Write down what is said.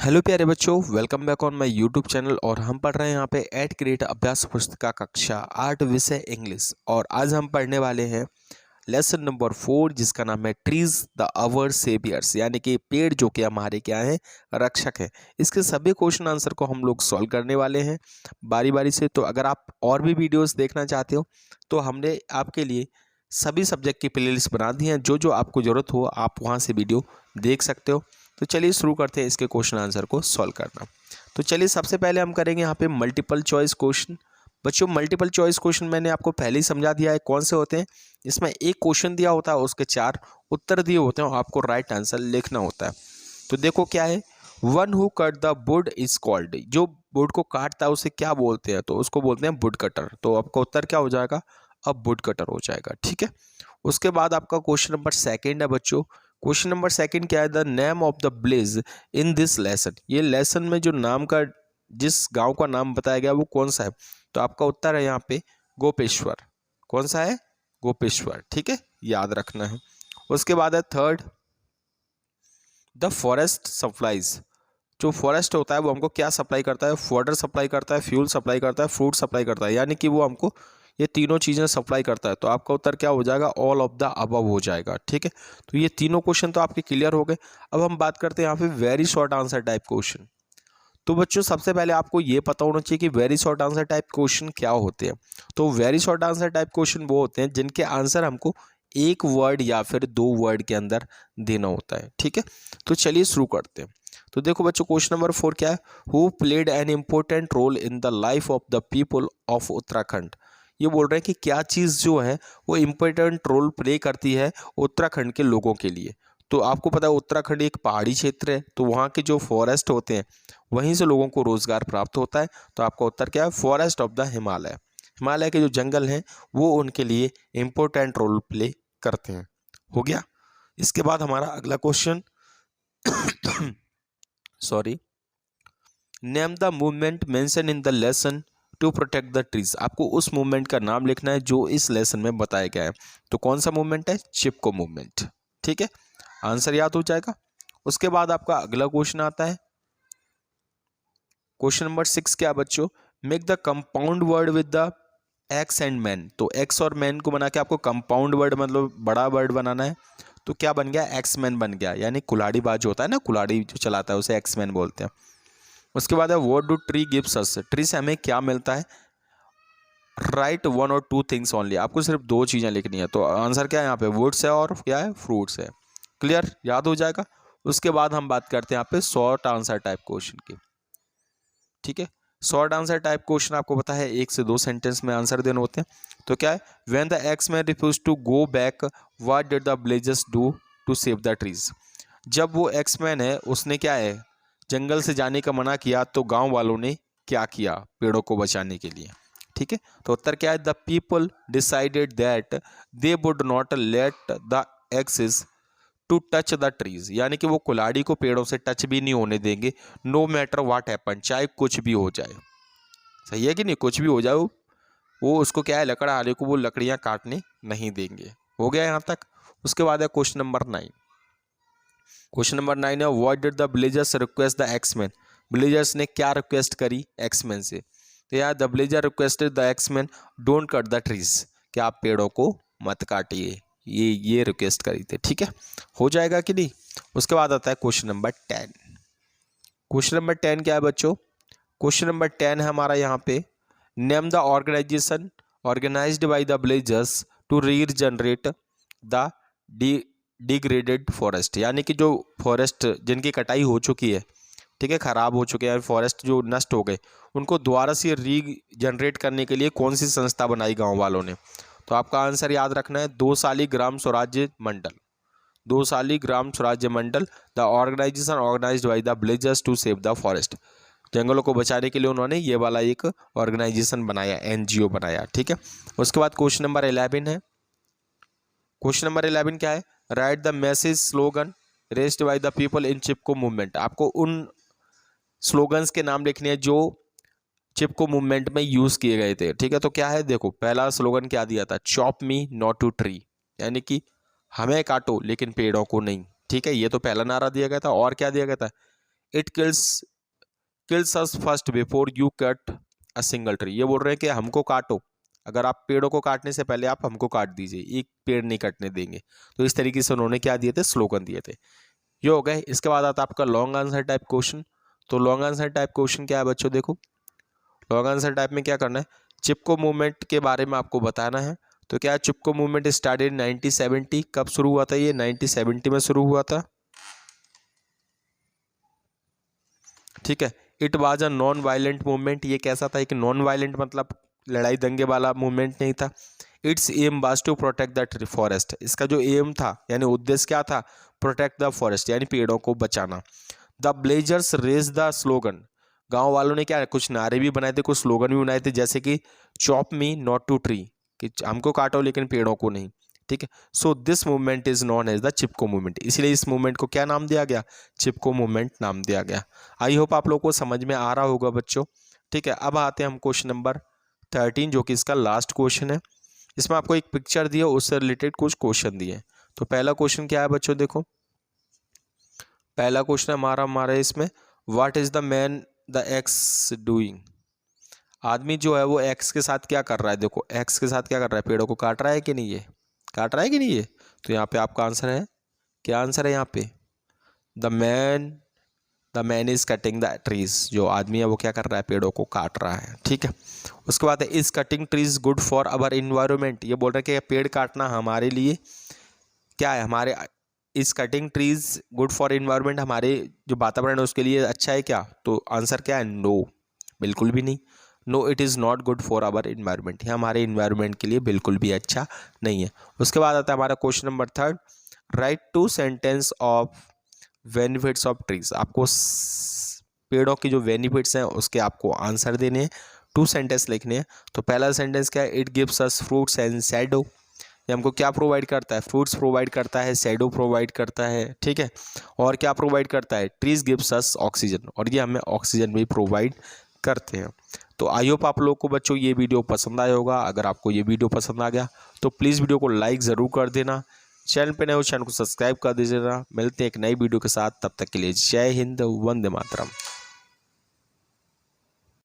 Hello प्यारे बच्चों, welcome back on my YouTube channel. और हम पढ़ रहे हैं यहाँ पे एट क्रिएट अभ्यास पुस्तिका कक्षा 8 विषय इंग्लिश। और आज हम पढ़ने वाले हैं लेसन नंबर 4 जिसका नाम है ट्रीज द अवर सेवियर्स, यानी कि पेड़ जो कि हमारे क्या हैं, रक्षक हैं। इसके सभी क्वेश्चन आंसर को हम लोग सॉल्व करने वाले हैं बारी बारी से। तो अगर आप और भी वीडियोस देखना चाहते हो तो हमने आपके लिए सभी सब्जेक्ट की प्लेलिस्ट बना दी है। जो जो आपको ज़रूरत हो आप वहाँ से वीडियो देख सकते हो। तो चलिए शुरू करते हैं इसके क्वेश्चन आंसर को सॉल्व करना। तो चलिए सबसे पहले हम करेंगे यहाँ पे मल्टीपल चॉइस क्वेश्चन। बच्चों मल्टीपल चॉइस क्वेश्चन मैंने आपको पहले ही समझा दिया है कौन से होते हैं। इसमें एक क्वेश्चन दिया होता है, उसके 4 उत्तर दिए होते हैं और आपको राइट आंसर लिखना होता है। तो देखो क्या है, one who cut the wood is called, जो वुड को काटता है उसे क्या बोलते हैं, तो उसको बोलते हैं वुड कटर। तो आपका उत्तर क्या हो जाएगा, अब वुड कटर हो जाएगा। ठीक है, उसके बाद आपका क्वेश्चन नंबर 2 है बच्चों। क्वेश्चन नंबर 2 क्या है, the name of the village in this lesson. ये लेसन में जो नाम का, जिस गांव का नाम बताया गया वो कौन सा है, तो आपका उत्तर है यहाँ पे गोपेश्वर। कौन सा है, गोपेश्वर। ठीक है, याद रखना है। उसके बाद है 3, द फॉरेस्ट सप्लाईज। जो फॉरेस्ट होता है वो हमको क्या सप्लाई करता है, फॉडर सप्लाई करता है, फ्यूल सप्लाई करता है, फ्रूट सप्लाई करता है, यानी कि वो हमको ये तीनों चीज़ें सप्लाई करता है। तो आपका उत्तर क्या हो जाएगा, ऑल ऑफ द अबव हो जाएगा। ठीक है, तो ये तीनों क्वेश्चन तो आपके क्लियर हो गए। अब हम बात करते हैं यहाँ पे very short answer type question. तो बच्चों सबसे पहले आपको ये पता होना चाहिए कि very short answer type question क्या होते हैं। तो very short answer type question वो होते हैं जिनके आंसर हमको एक वर्ड या फिर 2 वर्ड के अंदर देना होता है। ठीक है, तो चलिए शुरू करते हैं। तो देखो बच्चों क्वेश्चन नंबर 4 क्या है, who played an important role in the life of the people of Uttarakhand. ये बोल रहे हैं कि क्या चीज़ जो है वो इम्पोर्टेंट रोल प्ले करती है उत्तराखंड के लोगों के लिए। तो आपको पता है उत्तराखंड एक पहाड़ी क्षेत्र है, तो वहाँ के जो फॉरेस्ट होते हैं वहीं से लोगों को रोजगार प्राप्त होता है। तो आपका उत्तर क्या है, forest of the Himalaya. Himalaya के जो जंगल हैं वो उनके लिए इम्पोर्टेंट रोल प्ले करते हैं। हो गया। इसके बाद हमारा अगला question sorry, name the movement mention in the lesson to protect the trees. आपको उस मूवमेंट का नाम लिखना है जो इस लेसन में बताया गया है। तो कौन सा मूवमेंट है, चिपको मूवमेंट। ठीक है, आंसर याद हो जाएगा। उसके बाद आपका अगला क्वेश्चन आता है, क्वेश्चन नंबर 6 क्या बच्चों, make the compound word with the x and man. तो एक्स और मैन को बना के आपको कंपाउंड वर्ड मतलब बड़ा वर्ड बनाना है। तो क्या बन गया, एक्स मैन बन गया, यानी कुल्हाड़ीबाज होता है ना, कुल्हाड़ी जो चलाता है उसे एक्स मैन बोलते हैं। उसके बाद है what do tree gives us. Tree से हमें क्या मिलता है, राइट 1 और 2 थिंग्स ओनली। आपको सिर्फ 2 चीज़ें लिखनी है। तो आंसर क्या है यहाँ पे, वुड्स है और क्या है, फ्रूट्स है। क्लियर, याद हो जाएगा। उसके बाद हम बात करते हैं यहाँ पे शॉर्ट आंसर टाइप क्वेश्चन की। ठीक है, शॉर्ट आंसर टाइप क्वेश्चन आपको पता है 1 से 2 सेंटेंस में आंसर देने होते हैं। तो क्या है, when the axe man refuse to go back what did the villagers do to save the trees. जब वो एक्स मैन है उसने क्या है, जंगल से जाने का मना किया, तो गांव वालों ने क्या किया पेड़ों को बचाने के लिए। ठीक है, तो उत्तर क्या है, the people decided that they would not let the axes to touch the trees, यानी कि वो कुल्हाड़ी को पेड़ों से टच भी नहीं होने देंगे, नो मैटर व्हाट हैपन, चाहे कुछ भी हो जाए। सही है कि नहीं, कुछ भी हो जाए वो उसको क्या है, लकड़हारे को वो लकड़ियां काटने नहीं देंगे। हो गया यहाँ तक। उसके बाद है क्वेश्चन नंबर 9। क्वेश्चन नंबर 9 है what did the villagers request the axeman. Villagers ने क्या रिक्वेस्ट करी एक्समैन से। तो यार the villager requested the axeman don't cut the trees, कि आप पेड़ों को मत काटिए, ये रिक्वेस्ट करी थी। ठीक है, हो जाएगा कि नहीं। उसके बाद आता है क्वेश्चन नंबर 10। क्वेश्चन नंबर 10 क्या है बच्चों, क्वेश्चन नंबर 10 है हमारा यहाँ पे, name the organisation organised by the villagers to regenerate the degraded forest, यानी कि जो फॉरेस्ट जिनकी कटाई हो चुकी है, ठीक है, खराब हो चुके हैं फॉरेस्ट जो नष्ट हो गए, उनको दोबारा से रीजनरेट करने के लिए कौन सी संस्था बनाई गांव वालों ने। तो आपका आंसर याद रखना है, 2 साली ग्राम स्वराज्य मंडल। 2 साली Gram Swarajya Mandal, the organisation organised by the villagers to save the forest. जंगलों को बचाने के लिए उन्होंने ये वाला एक ऑर्गेनाइजेशन बनाया, एनजीओ बनाया। ठीक है, उसके बाद क्वेश्चन नंबर 11 है। क्वेश्चन नंबर 11 क्या है, right the message slogan raised by the people in Chipko movement. आपको उन स्लोगन्स के नाम लिखने हैं जो चिपको मूवमेंट में यूज किए गए थे। ठीक है, तो क्या है, देखो पहला स्लोगन क्या दिया था, chop me not to tree, यानी कि हमें काटो लेकिन पेड़ों को नहीं। ठीक है, ये तो पहला नारा दिया गया था। और क्या दिया गया था, it kills us first before you cut a single tree. ये बोल रहे हैं कि हमको काटो, अगर आप पेड़ों को काटने से पहले आप हमको काट दीजिए, एक पेड़ नहीं कटने देंगे। तो इस तरीके से उन्होंने क्या दिए थे, स्लोगन दिए थे। ये हो गए। इसके बाद आता है आपका लॉन्ग आंसर टाइप क्वेश्चन। तो लॉन्ग आंसर टाइप क्वेश्चन क्या है बच्चों, देखो लॉन्ग आंसर टाइप में क्या करना है, चिपको मूवमेंट के बारे में आपको बताना है। तो क्या है, चिपको मूवमेंट स्टार्टेड 1970। कब शुरू हुआ था ये, 1970 में शुरू हुआ था, ठीक है। It was a non violent movement. ये कैसा था, एक नॉन वायलेंट मतलब लड़ाई दंगे वाला मूवमेंट नहीं था। Its aim was to protect the forest. इसका जो एम था यानी उद्देश्य क्या था, प्रोटेक्ट द फॉरेस्ट यानी पेड़ों को बचाना। The blazers raise the slogan. गांव वालों ने क्या कुछ नारे भी बनाए थे, कुछ स्लोगन भी बनाए थे, जैसे कि chop me not to tree, कि हमको काटो लेकिन पेड़ों को नहीं, ठीक है। So this movement is known as the Chipko movement. इसलिए इस मूवमेंट को क्या नाम दिया गया, चिपको मूवमेंट नाम दिया गया। आई होप आप लोगों को समझ में आ रहा होगा बच्चों, ठीक है। अब आते हैं हम क्वेश्चन नंबर 13, जो कि इसका लास्ट क्वेश्चन है। इसमें आपको एक पिक्चर दिया, उससे रिलेटेड कुछ क्वेश्चन दिए। तो पहला क्वेश्चन क्या है बच्चों, देखो पहला क्वेश्चन हमारा इसमें, what is the man the x doing. आदमी जो है वो एक्स के साथ क्या कर रहा है, देखो एक्स के साथ क्या कर रहा है, पेड़ों को काट रहा है कि नहीं, ये काट रहा है कि नहीं ये। तो यहाँ पे आपका आंसर है, क्या आंसर है यहाँ पे, the man is cutting the trees. जो आदमी है वो क्या कर रहा है, पेड़ों को काट रहा है, ठीक है। उसके बाद है, is cutting trees good for our environment. ये बोल रहे हैं कि पेड़ काटना हमारे लिए क्या है, हमारे is cutting trees good for environment, हमारे जो वातावरण है उसके लिए अच्छा है क्या। तो आंसर क्या है, नो, बिल्कुल भी नहीं। No it is not good for our environment, ये हमारे इन्वायरमेंट के लिए बिल्कुल भी अच्छा नहीं है। उसके बाद आता है हमारा question number 3, right 2 sentence of benefits of trees. आपको पेड़ों की जो बेनिफिट्स हैं उसके आपको आंसर देने हैं, 2 सेंटेंस लिखने हैं। तो पहला सेंटेंस क्या है, it gives us fruits and shadow. ये हमको क्या प्रोवाइड करता है, फ्रूट्स प्रोवाइड करता है, शैडो प्रोवाइड करता है, ठीक है। और क्या प्रोवाइड करता है, ट्रीज गिव्स अस ऑक्सीजन, और ये हमें ऑक्सीजन भी प्रोवाइड करते हैं। तो आई होप आप लोगों को बच्चों ये वीडियो पसंद आया होगा। अगर आपको ये वीडियो पसंद आ गया तो प्लीज़ वीडियो को लाइक ज़रूर कर देना, चैनल पे नए हो चैनल को सब्सक्राइब कर दीजिएगा। मिलते हैं एक नई वीडियो के साथ, तब तक के लिए जय हिंद, वंदे मातरम।